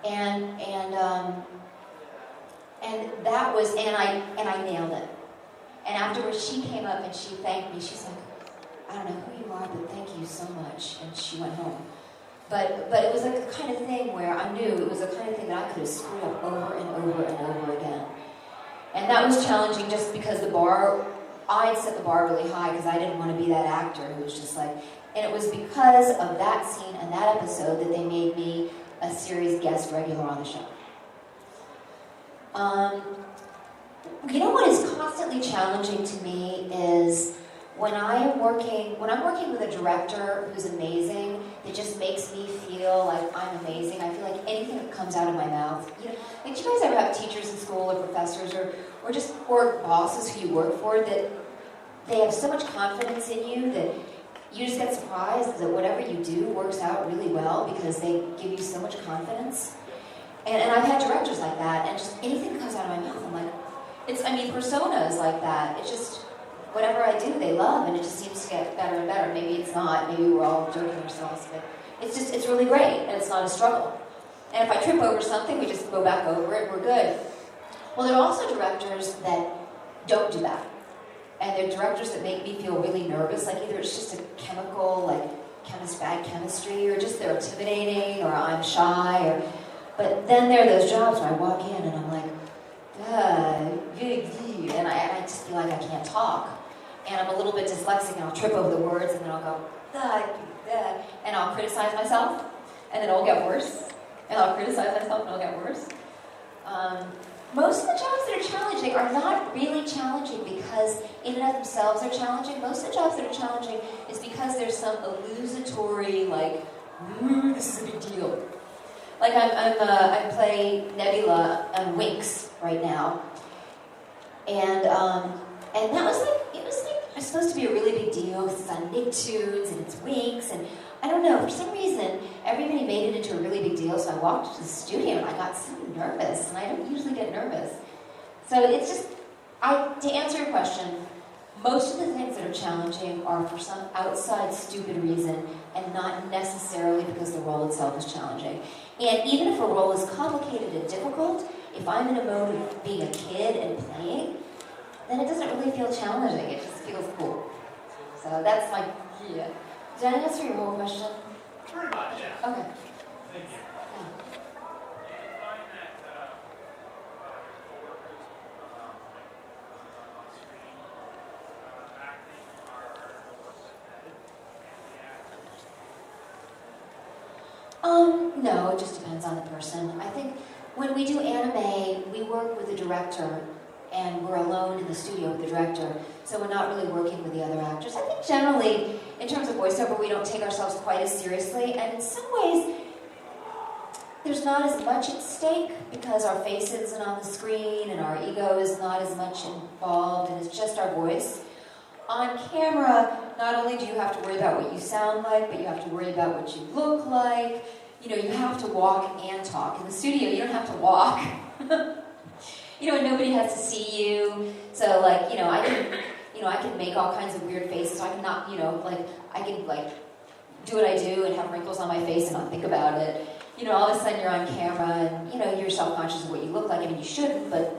And that was, and I nailed it. And afterwards, she came up and she thanked me. She's like, I don't know who you are, but thank you so much. And she went home. But it was like the kind of thing where I knew it was the kind of thing that I could have screwed up over and over and over again. And that was challenging just because I'd set the bar really high because I didn't want to be that actor who was just like, and it was because of that scene and that episode that they made me a series guest regular on the show. You know what is constantly challenging to me is when I'm working with a director who's amazing, that just makes me feel like I'm amazing. I feel like anything that comes out of my mouth, like do you guys ever have teachers in school or professors or bosses who you work for that they have so much confidence in you that you just get surprised that whatever you do works out really well because they give you so much confidence? And I've had directors like that, and just anything that comes out of my mouth, I'm like, personas like that. It's just, whatever I do, they love, and it just seems to get better and better. Maybe it's not, maybe we're all joking ourselves, but it's really great, and it's not a struggle. And if I trip over something, we just go back over it, we're good. Well, there are also directors that don't do that. And they're directors that make me feel really nervous, like either it's just a chemical, like bad chemistry, or just they're intimidating, or I'm shy, but then there are those jobs where I walk in and I'm like, and I just feel like I can't talk. And I'm a little bit dyslexic and I'll trip over the words and then I'll go, and I'll criticize myself, and then it'll get worse. And I'll criticize myself and it'll get worse. Most of the jobs that are challenging are not really challenging because in and of themselves they're challenging. Most of the jobs that are challenging is because there's some illusory, like, this is a big deal. Like I play Nebula on Winx right now, and that was it's supposed to be a really big deal because it's on Nicktoons and it's Winx, and I don't know, for some reason everybody made it into a really big deal. So I walked to the studio and I got so nervous, and I don't usually get nervous. So it's just, to answer your question, most of the things that are challenging are for some outside stupid reason and not necessarily because the role itself is challenging. And even if a role is complicated and difficult, if I'm in a mode of being a kid and playing, then it doesn't really feel challenging, it just feels cool. So that's my, yeah. Did I answer your whole question? Pretty much, yeah. Okay. Thank you. No, it just depends on the person. I think when we do anime, we work with the director, and we're alone in the studio with the director, so we're not really working with the other actors. I think generally, in terms of voiceover, we don't take ourselves quite as seriously, and in some ways, there's not as much at stake because our face isn't on the screen and our ego is not as much involved, and it's just our voice. On camera, not only do you have to worry about what you sound like, but you have to worry about what you look like. You have to walk and talk. In the studio, you don't have to walk. And nobody has to see you. So, I can make all kinds of weird faces. I can not, I can, do what I do and have wrinkles on my face and not think about it. All of a sudden you're on camera and, you're self-conscious of what you look like. I mean, you shouldn't, but,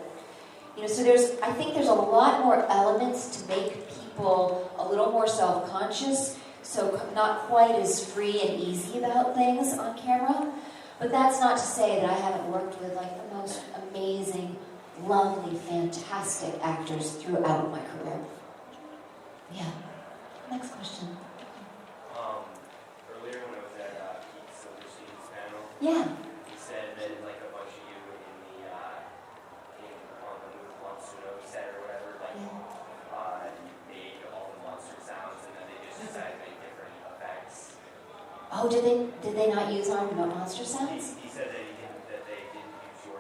so I think there's a lot more elements to make people a little more self-conscious, so not quite as free and easy about things on camera. But that's not to say that I haven't worked with the most amazing, lovely, fantastic actors throughout my career. Yeah. Next question. Earlier when I was at Pete Silverstein's panel, Yeah. he said that a bunch of you on the Monsuno set or whatever, made all the monster sounds, and then they just decided to make different effects. Oh, did they not use our monster sounds? He said that they didn't use your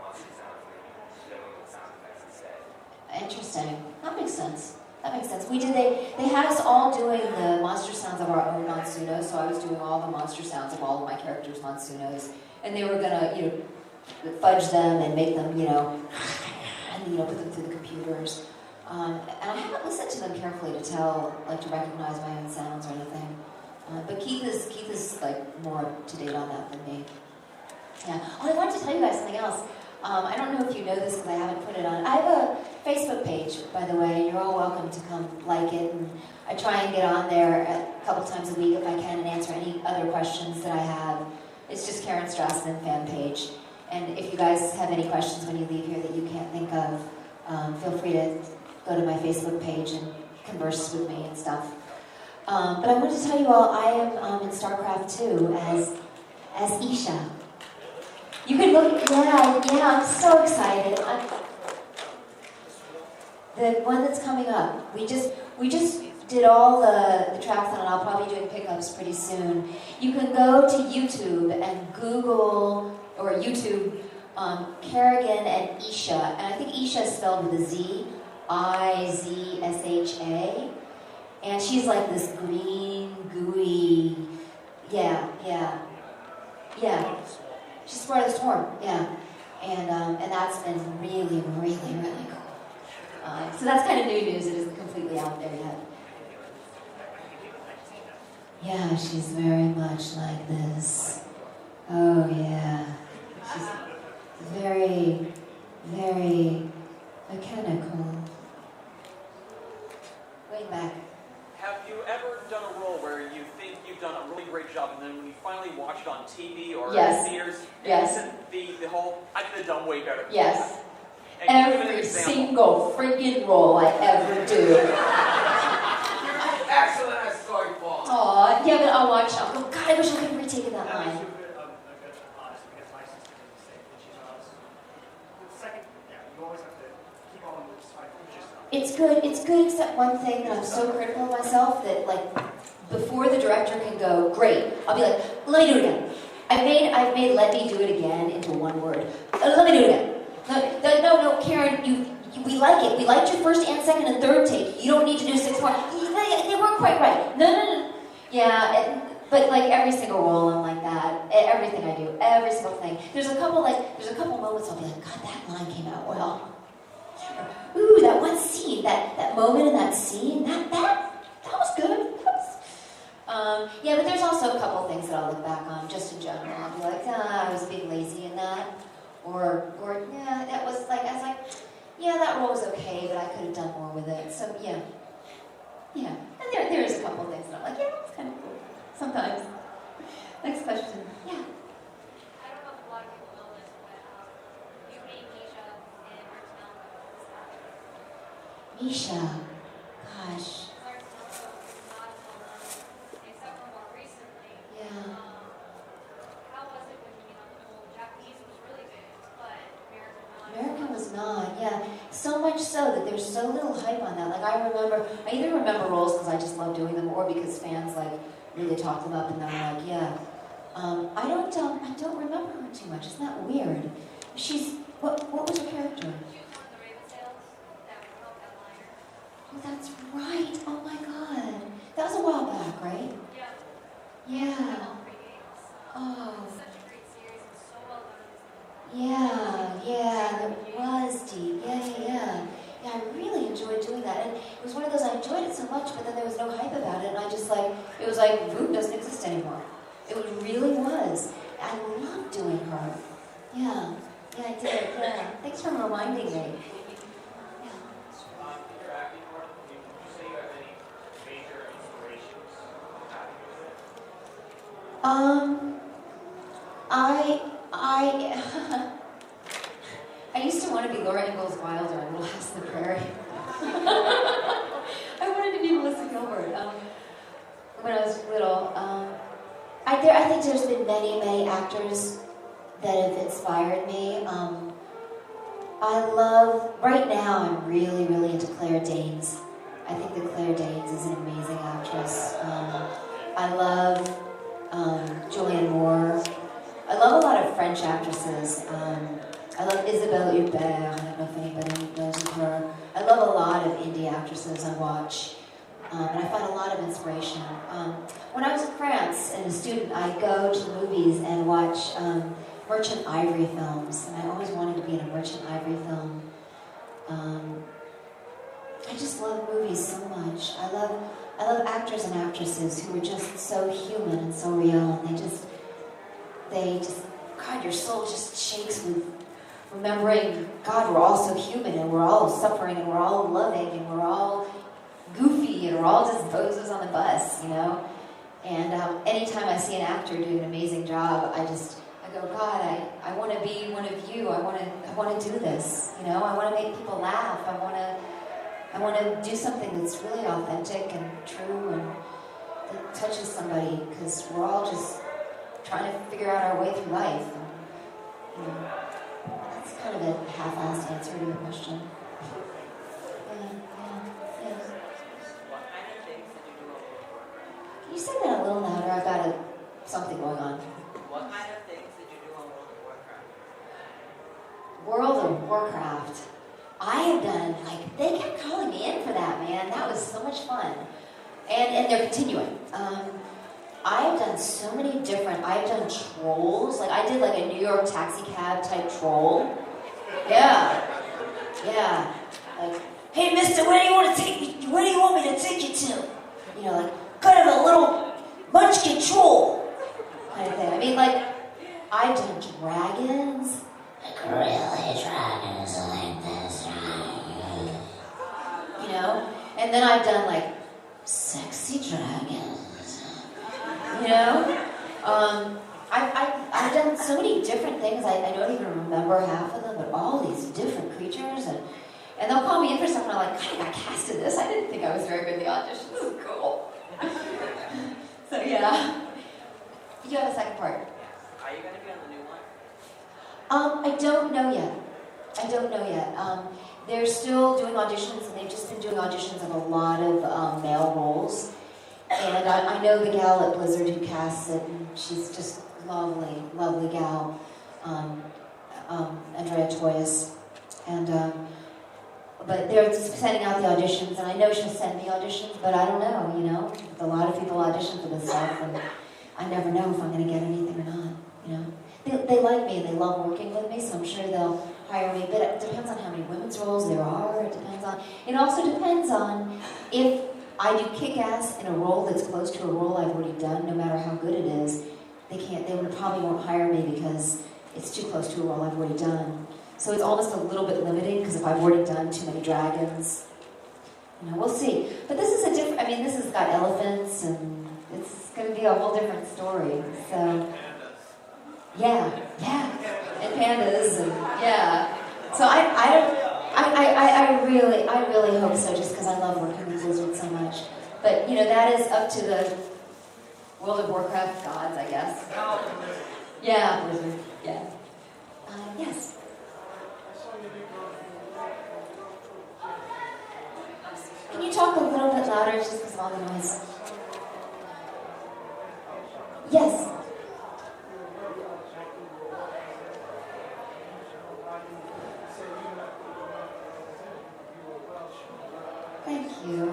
monster sounds, they used them with sound effects instead. Interesting. That makes sense. They had us all doing the monster sounds of our own Monsuno, so I was doing all the monster sounds of all of my characters' Monsunos, and they were gonna, fudge them and make them, and put them through the computers. And I haven't listened to them carefully to recognize my own sounds or anything. But Keith is more up to date on that than me. Yeah. you guys something else. I don't know if you know this because I haven't put it on. I have a Facebook page, by the way. You're all welcome to come like it. And I try and get on there a couple times a week if I can and answer any other questions that I have. It's just Karen Strassman fan page. And if you guys have any questions when you leave here that you can't think of, feel free to go to my Facebook page and converse with me and stuff. But I wanted to tell you all, I am in StarCraft 2 as Isha. You could look, yeah, I'm so excited. The one that's coming up, we just did all the tracks on it. I'll probably be doing pickups pretty soon. You can go to YouTube and Google, or YouTube, Kerrigan and Isha. And I think Isha is spelled with a Z, Izsha. And she's like this green, gooey, yeah. She's part of the Swarm, yeah. And that's been really, really, really cool. So that's kind of new news. It isn't completely out there yet. Yeah, she's very much like this. Oh, yeah. She's very, very mechanical. Way back. Have you ever done a role where you think you've done a really great job, and then when you finally watch it on TV or in theaters, the whole, I could have done way better? Yes. And Every single freaking role I ever do. Excellent as story, Paul. Aw, yeah, but I'll watch it. I'll go, God, I wish I could have retaken that line. A good honest, because my sister did the same when she's honest. The second, you always have to keep on with yourself. It's good, except one thing that I'm so critical of myself that, like, before the director can go, great, I'll be like, let me do it again. I've made let me do it again into one word. Let me do it again. No, Karen, we like it. We liked your first and second and third take. You don't need to do 6 more. They weren't quite right. No. Yeah, but like every single role, I'm like that. Everything I do, every single thing. There's a couple moments I'll be like, God, that line came out well. Ooh, that one scene, that moment in that scene, that was good. Yeah, but there's also a couple things that I'll look back on, just in general. I'll be like, I was being lazy in that. Or yeah, that was like, I was like, yeah, that role was okay, but I could have done more with it. So yeah. And there is a couple things that I'm like, yeah, that's kind of cool. Sometimes. Next question. Yeah. I don't know if a lot of people know this, but you made Nisha in Arsenal. Nisha. Gosh. Arsenal is not well known, except for more recently. Yeah. How was it when the whole Japanese was really big, but American was not, yeah. So much so that there's so little hype on that. Like I either remember roles because I just love doing them, or because fans like really talk them up and they're like, yeah. I don't remember her too much. Isn't that weird? What was her character? She was one of the Ravensales that wrote that liner. Oh, that's right. Oh my God. That was a while back, right? Yeah. Yeah. Oh. It was such a great series and so well done. Yeah, that was deep. Yeah, I really enjoyed doing that. And it was one of those, I enjoyed it so much, but then there was no hype about it. And I just it was like, Root doesn't exist anymore. It really was. I loved doing her. Yeah, I did. Yeah. Thanks for reminding me. In your acting work, would you say you have any major inspirations of acting I used to want to be Laura Ingalls Wilder in Little House on the Prairie. I wanted to be Melissa Gilbert when I was little. I think there's been many actors that have inspired me. Right now I'm really into Claire Danes. I think that Claire Danes is an amazing actress. I love Julianne Moore. I love a lot of French actresses. I love Isabelle Huppert. I don't know if anybody knows of her. I love a lot of indie actresses I watch. And I find a lot of inspiration. When I was in France and a student, I'd go to the movies and watch Merchant Ivory films. And I always wanted to be in a Merchant Ivory film. I just love movies so much. I love actors and actresses who are just so human and so real. And they just God, your soul just shakes with remembering, God, we're all so human, and we're all suffering, and we're all loving, and we're all goofy, and we're all just bozos on the bus, you know? And anytime I see an actor doing an amazing job, I go, God, I want to be one of you. I want to do this, you know? I want to make people laugh. I want to do something that's really authentic and true and that touches somebody, because we're all just trying to figure out our way through life. And, you know, that's kind of a half-assed answer to your question. Yeah. What kind of things did you do on Warcraft? Can you say that a little louder? I've got something going on. What kind of things did you do on World of Warcraft? World of Warcraft. I have done, they kept calling me in for that, man. That was so much fun. And they're continuing. I have done so many different, I've done trolls. I did a New York taxi cab type troll. Yeah. Hey mister, where do you want me to take you to? You know, kind of a little munchkin troll kind of thing. I mean, I've done dragons. Really dragons like this, you know? And then I've done sexy dragons, you know? I've done so many different things. I don't even remember half of them, but all these different creatures, and they'll call me in for something. I'm like, I got cast in this. I didn't think I was very good in the audition. This is cool. So yeah. You have a second part. Are you going to be on the new one? I don't know yet. They're still doing auditions, and they've just been doing auditions of a lot of male roles. And I know the gal at Blizzard who casts it, and she's just lovely, lovely gal, Andrea Toyas. And but they're sending out the auditions, and I know she'll send me auditions, but I don't know, you know? A lot of people audition for this stuff, and I never know if I'm going to get anything or not, you know? They like me, they love working with me, so I'm sure they'll hire me, but it depends on how many women's roles there are. It also depends on if I do kick-ass in a role that's close to a role I've already done, no matter how good it is. They probably won't hire me because it's too close to a role I've already done. So it's almost a little bit limiting, because if I've already done too many dragons, you know, we'll see. But this is this has got elephants, and it's going to be a whole different story, so... Yeah, and pandas, and yeah. So I really hope so, just because I love working with Blizzard so much. But, you know, that is up to the World of Warcraft gods, I guess. Yeah, Blizzard, yeah. Yes. Can you talk a little bit louder, just because of all the noise? Yes. Thank you.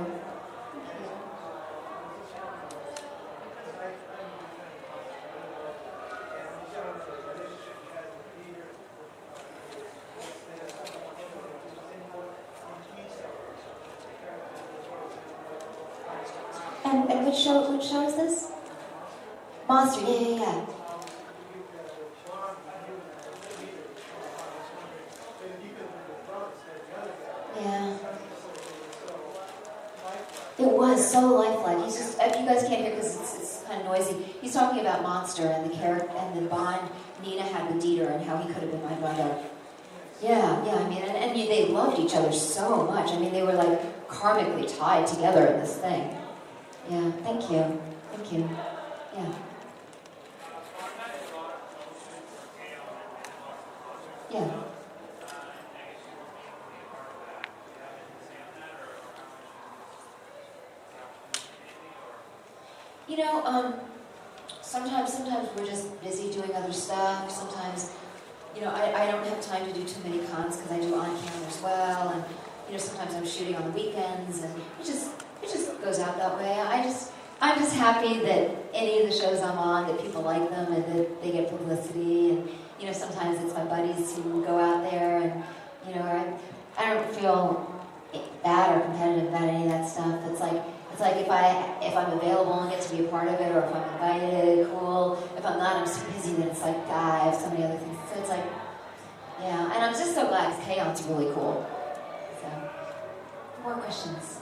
And which show is this? Monster, yeah. Yeah. It was so lifelike. He's just, you guys can't hear because it's kind of noisy. He's talking about Monster and the character and the bond Nina had with Dieter and how he could have been my brother. Yeah, I mean, and they loved each other so much. I mean, they were karmically tied together in this thing. Yeah, thank you. Yeah. Yeah. You know, sometimes we're just busy doing other stuff. Sometimes, you know, I don't have time to do too many cons because I do on camera as well, and you know, sometimes I'm shooting on the weekends, and it just goes out that way. I'm just happy that any of the shows I'm on, that people like them and that they get publicity, and you know, sometimes it's my buddies who go out there, and you know, I don't feel bad or competitive about any of that stuff. It's like if I'm available and get to be a part of it, or if I'm invited, cool. If I'm not, I'm so busy that it's like, I have so many other things. So it's like, yeah. And I'm just so glad because K-On's really cool. So, more questions?